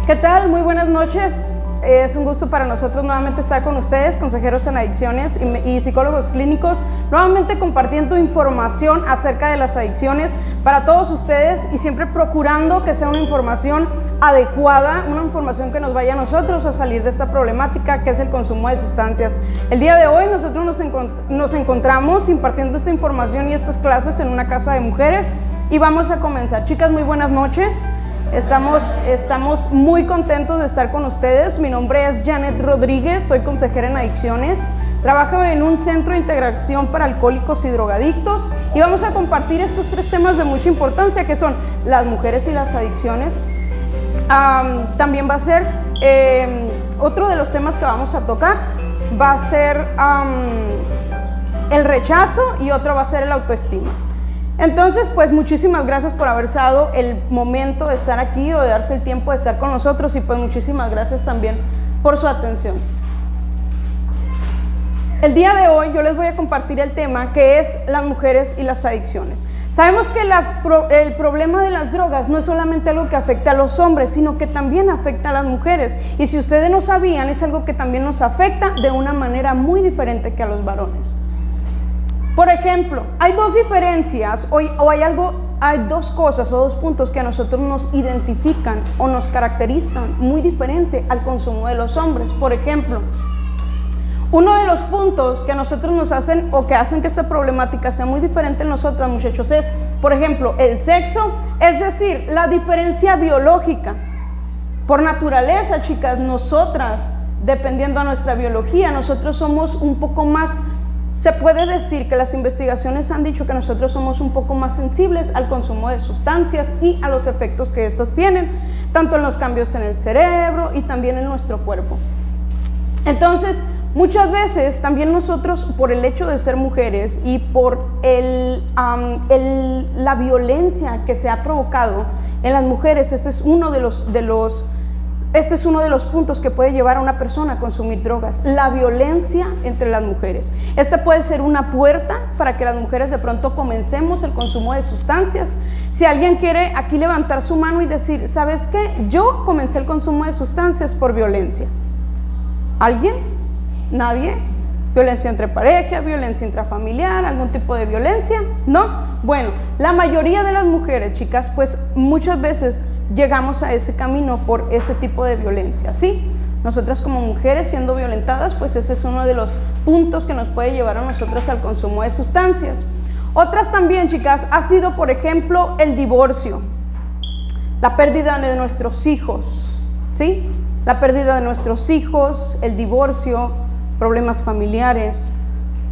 ¿Qué tal? Muy buenas noches. Es un gusto para nosotros nuevamente estar con ustedes, consejeros en adicciones y psicólogos clínicos, nuevamente compartiendo información acerca de las adicciones para todos ustedes y siempre procurando que sea una información adecuada, una información que nos vaya a nosotros a salir de esta problemática que es el consumo de sustancias. El día de hoy nosotros nos encontramos impartiendo esta información y estas clases en una casa de mujeres y vamos a comenzar. Chicas, muy buenas noches. Estamos muy contentos de estar con ustedes. Mi nombre es Janet Rodríguez, soy consejera en adicciones. Trabajo en un centro de integración para alcohólicos y drogadictos y vamos a compartir estos tres temas de mucha importancia que son las mujeres y las adicciones. También va a ser otro de los temas que vamos a tocar, va a ser el rechazo y otro va a ser el autoestima. Entonces, pues muchísimas gracias por haberse dado el momento de estar aquí o de darse el tiempo de estar con nosotros y pues muchísimas gracias también por su atención. El día de hoy yo les voy a compartir el tema que es las mujeres y las adicciones. Sabemos que el problema de las drogas no es solamente algo que afecta a los hombres, sino que también afecta a las mujeres. Y si ustedes no sabían, es algo que también nos afecta de una manera muy diferente que a los varones. Por ejemplo, hay dos diferencias hay dos cosas o dos puntos que a nosotros nos identifican o nos caracterizan muy diferente al consumo de los hombres. Por ejemplo, uno de los puntos que a nosotros nos hacen o que hacen que esta problemática sea muy diferente en nosotras, muchachos, es, por ejemplo, el sexo, es decir, la diferencia biológica. Por naturaleza, chicas, nosotras, dependiendo de nuestra biología, nosotros somos un poco más. Se puede decir que las investigaciones han dicho que nosotros somos un poco más sensibles al consumo de sustancias y a los efectos que estas tienen, tanto en los cambios en el cerebro y también en nuestro cuerpo. Entonces, muchas veces también nosotros, por el hecho de ser mujeres y por la violencia que se ha provocado en las mujeres, este es uno de los puntos que puede llevar a una persona a consumir drogas, la violencia entre las mujeres. Esta puede ser una puerta para que las mujeres de pronto comencemos el consumo de sustancias. Si alguien quiere aquí levantar su mano y decir, ¿sabes qué? Yo comencé el consumo de sustancias por violencia. ¿Alguien? ¿Nadie? ¿Violencia entre pareja, violencia intrafamiliar, algún tipo de violencia? ¿No? Bueno, la mayoría de las mujeres, chicas, pues muchas veces llegamos a ese camino por ese tipo de violencia, ¿sí? Nosotras como mujeres siendo violentadas, pues ese es uno de los puntos que nos puede llevar a nosotras al consumo de sustancias. Otras también, chicas, ha sido, por ejemplo, el divorcio, la pérdida de nuestros hijos, ¿sí? La pérdida de nuestros hijos, el divorcio, problemas familiares,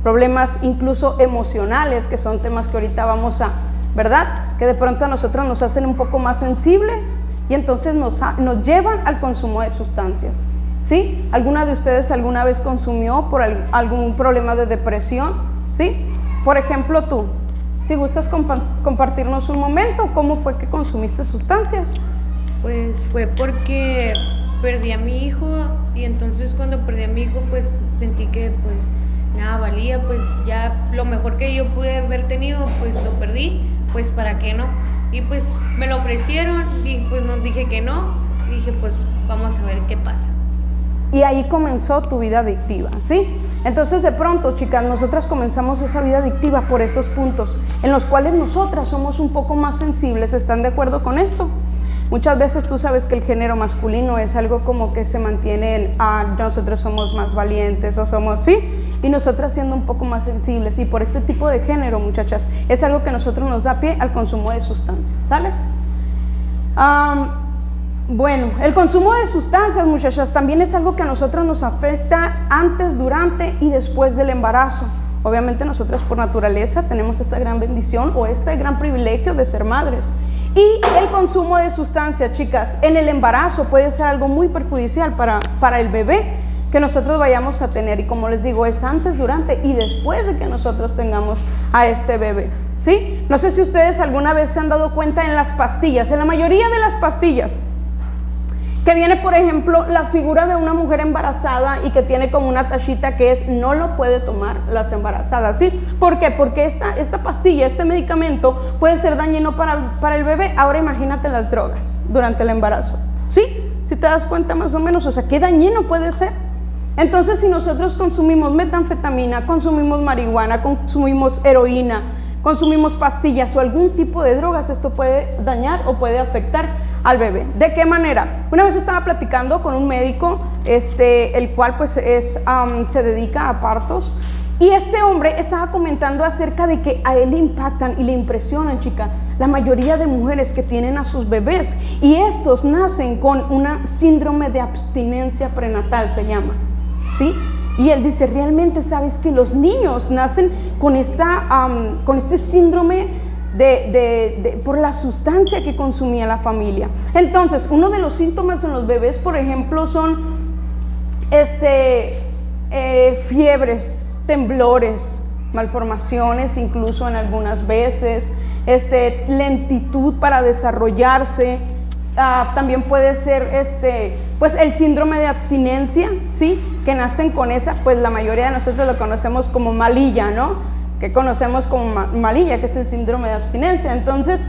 problemas incluso emocionales, que son temas que ahorita vamos a, ¿verdad? Que de pronto a nosotras nos hacen un poco más sensibles y entonces nos llevan al consumo de sustancias, ¿sí? ¿Alguna de ustedes alguna vez consumió por algún problema de depresión? ¿Sí? Por ejemplo, tú, si gustas compartirnos un momento, ¿cómo fue que consumiste sustancias? Pues fue porque perdí a mi hijo y entonces cuando perdí a mi hijo pues sentí que pues nada valía, pues ya lo mejor que yo pude haber tenido pues lo perdí, pues para qué no, y pues me lo ofrecieron y pues no dije que no, y dije pues vamos a ver qué pasa. Y ahí comenzó tu vida adictiva, ¿sí? Entonces de pronto, chicas, nosotras comenzamos esa vida adictiva por esos puntos en los cuales nosotras somos un poco más sensibles. ¿Están de acuerdo con esto? Muchas veces tú sabes que el género masculino es algo como que se mantiene nosotros somos más valientes o somos, ¿sí? Y nosotras siendo un poco más sensibles, y por este tipo de género, muchachas, es algo que a nosotros nos da pie al consumo de sustancias, ¿sale? Bueno, el consumo de sustancias, muchachas, también es algo que a nosotros nos afecta antes, durante y después del embarazo. Obviamente nosotras por naturaleza tenemos esta gran bendición o este gran privilegio de ser madres. Y el consumo de sustancias, chicas, en el embarazo puede ser algo muy perjudicial para el bebé que nosotros vayamos a tener. Y como les digo, es antes, durante y después de que nosotros tengamos a este bebé, ¿sí? No sé si ustedes alguna vez se han dado cuenta en las pastillas, en la mayoría de las pastillas, que viene, por ejemplo, la figura de una mujer embarazada y que tiene como una tachita que es no lo puede tomar las embarazadas, ¿sí? ¿Por qué? Porque esta pastilla, este medicamento puede ser dañino para el bebé. Ahora imagínate las drogas durante el embarazo, ¿sí? Si te das cuenta más o menos, o sea, qué dañino puede ser. Entonces, si nosotros consumimos metanfetamina, consumimos marihuana, consumimos heroína, consumimos pastillas o algún tipo de drogas, esto puede dañar o puede afectar al bebé. ¿De qué manera? Una vez estaba platicando con un médico, el cual pues se dedica a partos, y este hombre estaba comentando acerca de que a él le impactan y le impresionan, chica, la mayoría de mujeres que tienen a sus bebés, y estos nacen con una síndrome de abstinencia prenatal, se llama, ¿sí? Y él dice, realmente sabes que los niños nacen con este síndrome por la sustancia que consumía la familia. Entonces, uno de los síntomas en los bebés, por ejemplo, son fiebres, temblores, malformaciones, incluso en algunas veces, lentitud para desarrollarse. También puede ser pues el síndrome de abstinencia, ¿sí? Que nacen con esa, pues la mayoría de nosotros lo conocemos como malilla, ¿no? Que conocemos como malilla, que es el síndrome de abstinencia. Entonces,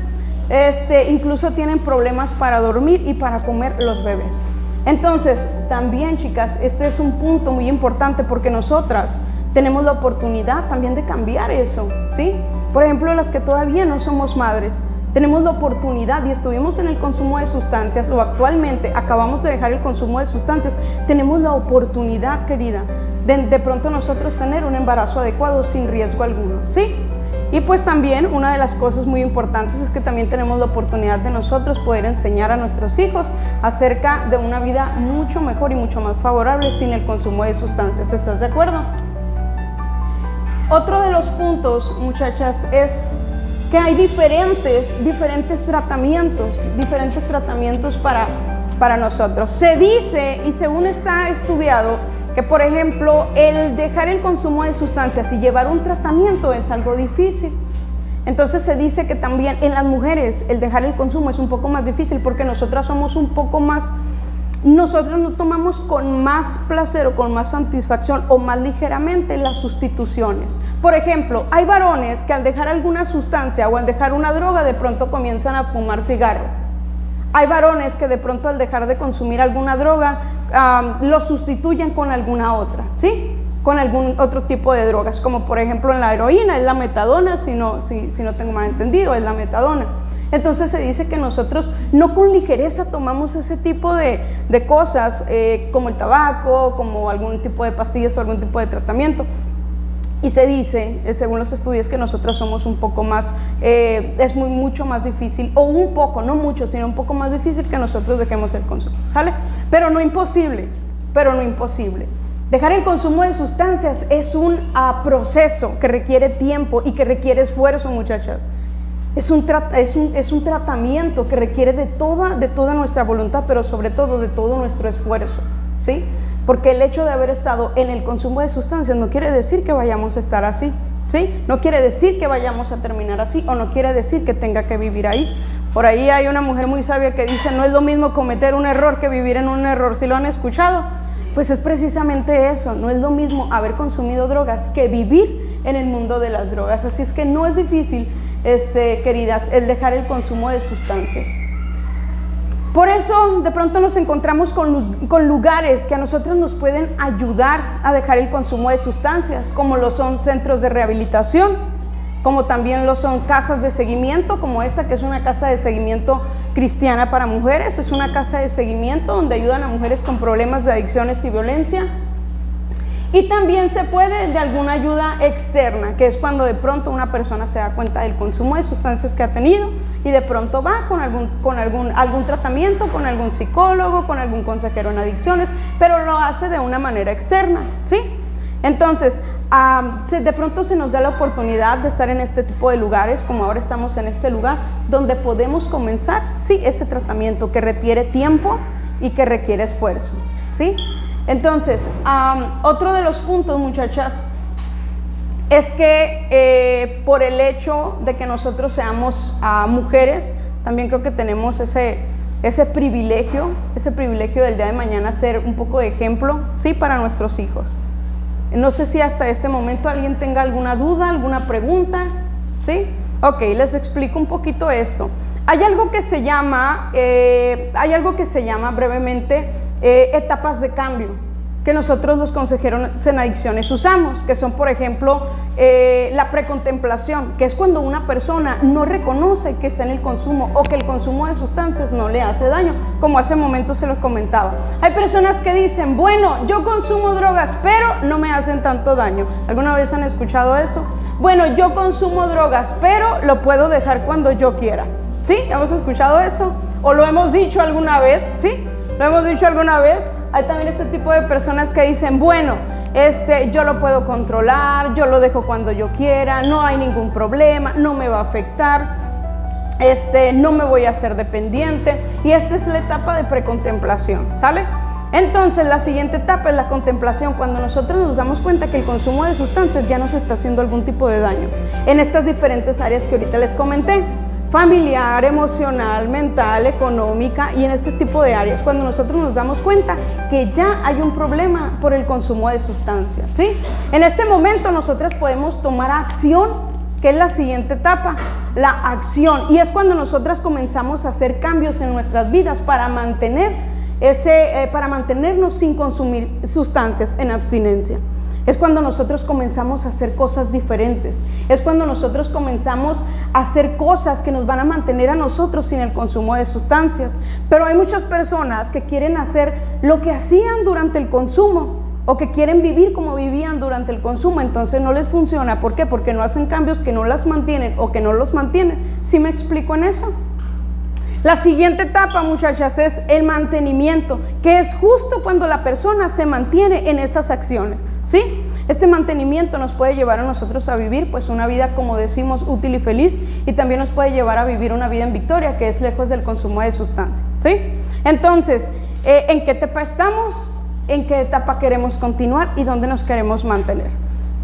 incluso tienen problemas para dormir y para comer los bebés. Entonces, también, chicas, este es un punto muy importante porque nosotras tenemos la oportunidad también de cambiar eso, ¿sí? Por ejemplo, las que todavía no somos madres, tenemos la oportunidad y estuvimos en el consumo de sustancias o actualmente acabamos de dejar el consumo de sustancias, tenemos la oportunidad, querida, de pronto nosotros tener un embarazo adecuado sin riesgo alguno, ¿sí? Y pues también una de las cosas muy importantes es que también tenemos la oportunidad de nosotros poder enseñar a nuestros hijos acerca de una vida mucho mejor y mucho más favorable sin el consumo de sustancias. ¿Estás de acuerdo? Otro de los puntos, muchachas, es que hay diferentes tratamientos para nosotros. Se dice, y según está estudiado, que por ejemplo, el dejar el consumo de sustancias y llevar un tratamiento es algo difícil. Entonces se dice que también en las mujeres el dejar el consumo es un poco más difícil porque nosotras somos un poco más, nosotros no tomamos con más placer o con más satisfacción o más ligeramente las sustituciones. Por ejemplo, hay varones que al dejar alguna sustancia o al dejar una droga de pronto comienzan a fumar cigarro. Hay varones que de pronto al dejar de consumir alguna droga lo sustituyen con alguna otra, ¿sí? Con algún otro tipo de drogas, como por ejemplo en la heroína es la metadona, si no tengo mal entendido, es la metadona. Entonces se dice que nosotros no con ligereza tomamos ese tipo de cosas como el tabaco, como algún tipo de pastillas o algún tipo de tratamiento. Y se dice, según los estudios, que nosotros somos un poco más, es mucho más difícil, o un poco, no mucho, sino un poco más difícil que nosotros dejemos el consumo, ¿sale? Pero no imposible. Dejar el consumo de sustancias es un proceso que requiere tiempo y que requiere esfuerzo, muchachas. Es un tratamiento que requiere de toda nuestra voluntad, pero sobre todo de todo nuestro esfuerzo, ¿sí? Porque el hecho de haber estado en el consumo de sustancias no quiere decir que vayamos a estar así, ¿sí? No quiere decir que vayamos a terminar así o no quiere decir que tenga que vivir ahí. Por ahí hay una mujer muy sabia que dice, no es lo mismo cometer un error que vivir en un error. ¿Sí lo han escuchado? Pues es precisamente eso, no es lo mismo haber consumido drogas que vivir en el mundo de las drogas. Así es que no es difícil, queridas, el dejar el consumo de sustancias. Por eso de pronto nos encontramos con lugares que a nosotros nos pueden ayudar a dejar el consumo de sustancias, como lo son centros de rehabilitación, como también lo son casas de seguimiento, como esta que es una casa de seguimiento cristiana para mujeres. Es una casa de seguimiento donde ayudan a mujeres con problemas de adicciones y violencia. Y también se puede de alguna ayuda externa, que es cuando de pronto una persona se da cuenta del consumo de sustancias que ha tenido y de pronto va con algún tratamiento, con algún psicólogo, con algún consejero en adicciones, pero lo hace de una manera externa, ¿sí? Entonces, de pronto se nos da la oportunidad de estar en este tipo de lugares, como ahora estamos en este lugar, donde podemos comenzar, sí, ese tratamiento que requiere tiempo y que requiere esfuerzo, ¿sí? Entonces, otro de los puntos, muchachas, es que por el hecho de que nosotros seamos mujeres, también creo que tenemos ese privilegio del día de mañana ser un poco de ejemplo, ¿sí? Para nuestros hijos. No sé si hasta este momento alguien tenga alguna duda, alguna pregunta, ¿sí? Ok, les explico un poquito esto. Hay algo que se llama brevemente etapas de cambio, que nosotros los consejeros en adicciones usamos, que son, por ejemplo, la precontemplación, que es cuando una persona no reconoce que está en el consumo o que el consumo de sustancias no le hace daño, como hace momentos se los comentaba. Hay personas que dicen, bueno, yo consumo drogas, pero no me hacen tanto daño. ¿Alguna vez han escuchado eso? Bueno, yo consumo drogas, pero lo puedo dejar cuando yo quiera. ¿Sí? ¿Hemos escuchado eso? ¿O lo hemos dicho alguna vez? ¿Sí? ¿Lo hemos dicho alguna vez? Hay también este tipo de personas que dicen, bueno, yo lo puedo controlar, yo lo dejo cuando yo quiera, no hay ningún problema, no me va a afectar, no me voy a hacer dependiente. Y esta es la etapa de precontemplación, ¿sale? Entonces la siguiente etapa es la contemplación, cuando nosotros nos damos cuenta que el consumo de sustancias ya nos está haciendo algún tipo de daño en estas diferentes áreas que ahorita les comenté: familiar, emocional, mental, económica, y en este tipo de áreas, cuando nosotros nos damos cuenta que ya hay un problema por el consumo de sustancias, ¿sí? En este momento nosotros podemos tomar acción, que es la siguiente etapa, la acción, y es cuando nosotras comenzamos a hacer cambios en nuestras vidas para mantenernos sin consumir sustancias, en abstinencia. Es cuando nosotros comenzamos a hacer cosas diferentes, es cuando nosotros comenzamos a hacer cosas que nos van a mantener a nosotros sin el consumo de sustancias. Pero hay muchas personas que quieren hacer lo que hacían durante el consumo, o que quieren vivir como vivían durante el consumo, entonces no les funciona. ¿Por qué? Porque no hacen cambios que no las mantienen o que no los mantienen. ¿Sí me explico en eso? La siguiente etapa, muchachas, es el mantenimiento, que es justo cuando la persona se mantiene en esas acciones, ¿sí? Este mantenimiento nos puede llevar a nosotros a vivir pues una vida, como decimos, útil y feliz, y también nos puede llevar a vivir una vida en victoria, que es lejos del consumo de sustancias, ¿sí? Entonces, ¿en qué etapa estamos? ¿En qué etapa queremos continuar? ¿Y dónde nos queremos mantener?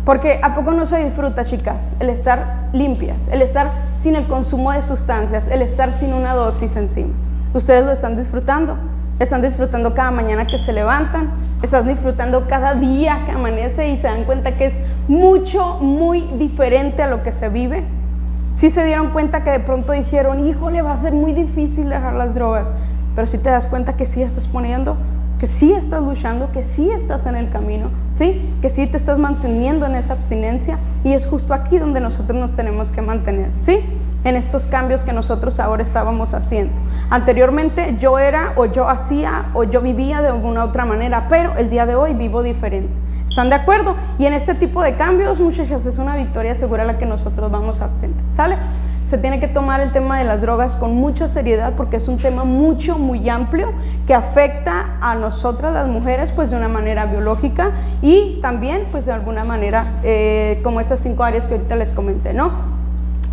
Porque ¿a poco no se disfruta, chicas, el estar limpias, el estar sin el consumo de sustancias, el estar sin una dosis encima? ¿Ustedes lo están disfrutando? ¿Están disfrutando cada mañana que se levantan? ¿Están disfrutando cada día que amanece y se dan cuenta que es muy diferente a lo que se vive? ¿Sí se dieron cuenta que de pronto dijeron, híjole, va a ser muy difícil dejar las drogas? Pero sí te das cuenta que sí estás poniendo, que sí estás luchando, que sí estás en el camino, ¿sí? Que sí te estás manteniendo en esa abstinencia, y es justo aquí donde nosotros nos tenemos que mantener, ¿sí? En estos cambios que nosotros ahora estábamos haciendo. Anteriormente yo era, o yo hacía, o yo vivía de alguna otra manera, pero el día de hoy vivo diferente. ¿Están de acuerdo? Y en este tipo de cambios, muchachas, es una victoria segura la que nosotros vamos a obtener, ¿sale? Se tiene que tomar el tema de las drogas con mucha seriedad, porque es un tema muy amplio que afecta a nosotras las mujeres pues de una manera biológica, y también pues de alguna manera como estas 5 áreas que ahorita les comenté, ¿no?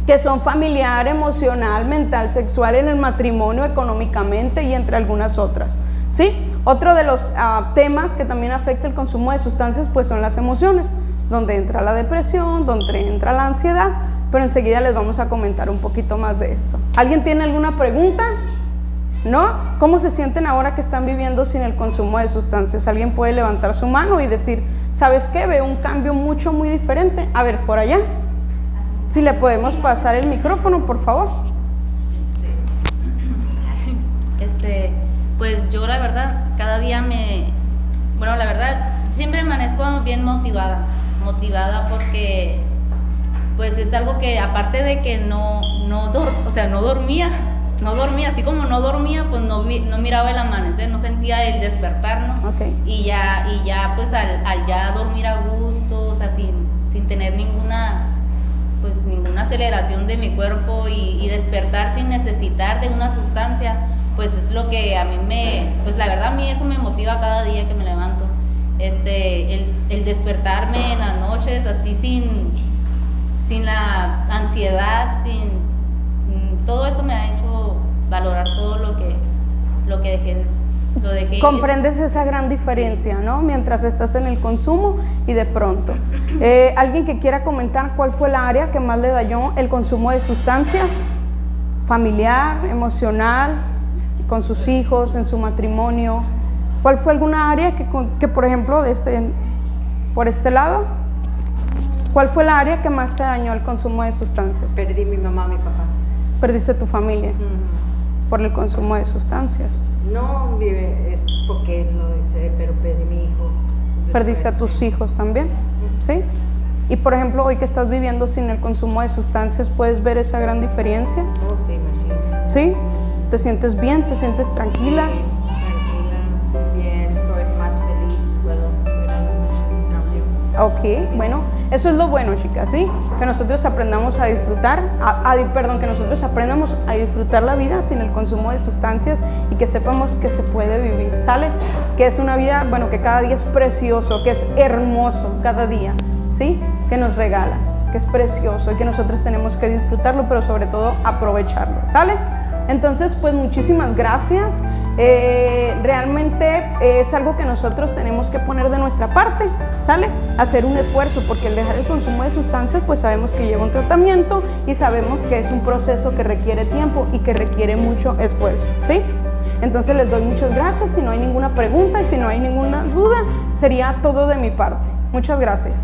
Que son familiar, emocional, mental, sexual, en el matrimonio, económicamente y entre algunas otras, ¿sí? Otro de los temas que también afecta el consumo de sustancias pues son las emociones, donde entra la depresión, donde entra la ansiedad, pero enseguida les vamos a comentar un poquito más de esto. ¿Alguien tiene alguna pregunta? ¿No? ¿Cómo se sienten ahora que están viviendo sin el consumo de sustancias? ¿Alguien puede levantar su mano y decir, ¿sabes qué? Veo un cambio muy diferente. A ver, por allá. Si le podemos pasar el micrófono, por favor. Pues yo la verdad, cada día la verdad, siempre amanezco bien motivada porque pues es algo que, aparte de que no dormía, así como no dormía, pues no miraba el amanecer, no sentía el despertar, ¿no? Okay. Y ya pues al ya dormir a gusto, o sea, sin tener ninguna aceleración de mi cuerpo, y despertar sin necesitar de una sustancia, pues es lo que a mí pues la verdad a mí eso me motiva cada día que me levanto, el despertarme en las noches así sin la ansiedad, todo esto me ha hecho valorar todo lo que dejé. Comprendes esa gran diferencia, ¿no? Mientras estás en el consumo y de pronto. ¿Alguien que quiera comentar cuál fue la área que más le dañó el consumo de sustancias? Familiar, emocional, con sus hijos, en su matrimonio. ¿Cuál fue alguna área que por ejemplo, por este lado? ¿Cuál fue la área que más te dañó el consumo de sustancias? Perdí mi mamá, mi papá. Perdiste tu familia por el consumo de sustancias. No, es porque lo hice, pero perdí mi hijo. Perdiste a tus hijos también, ¿sí? Y por ejemplo, hoy que estás viviendo sin el consumo de sustancias, ¿puedes ver esa gran diferencia? Oh, sí, machine. ¿Sí? ¿Te sientes bien? ¿Te sientes tranquila? Sí, tranquila, bien, estoy más feliz, puedo ver un cambio. Ok, bueno, eso es lo bueno, chicas, ¿sí? Que nosotros aprendamos a disfrutar, que nosotros aprendamos a disfrutar la vida sin el consumo de sustancias y que sepamos que se puede vivir, ¿sale? Que es una vida, bueno, que cada día es precioso, que es hermoso cada día, ¿sí? Que nos regala, que es precioso y que nosotros tenemos que disfrutarlo, pero sobre todo aprovecharlo, ¿sale? Entonces, pues muchísimas gracias. Realmente es algo que nosotros tenemos que poner de nuestra parte, ¿sale? Hacer un esfuerzo, porque el dejar el consumo de sustancias, pues sabemos que lleva un tratamiento y sabemos que es un proceso que requiere tiempo y que requiere mucho esfuerzo, ¿sí? Entonces les doy muchas gracias. Si no hay ninguna pregunta y si no hay ninguna duda, sería todo de mi parte. Muchas gracias.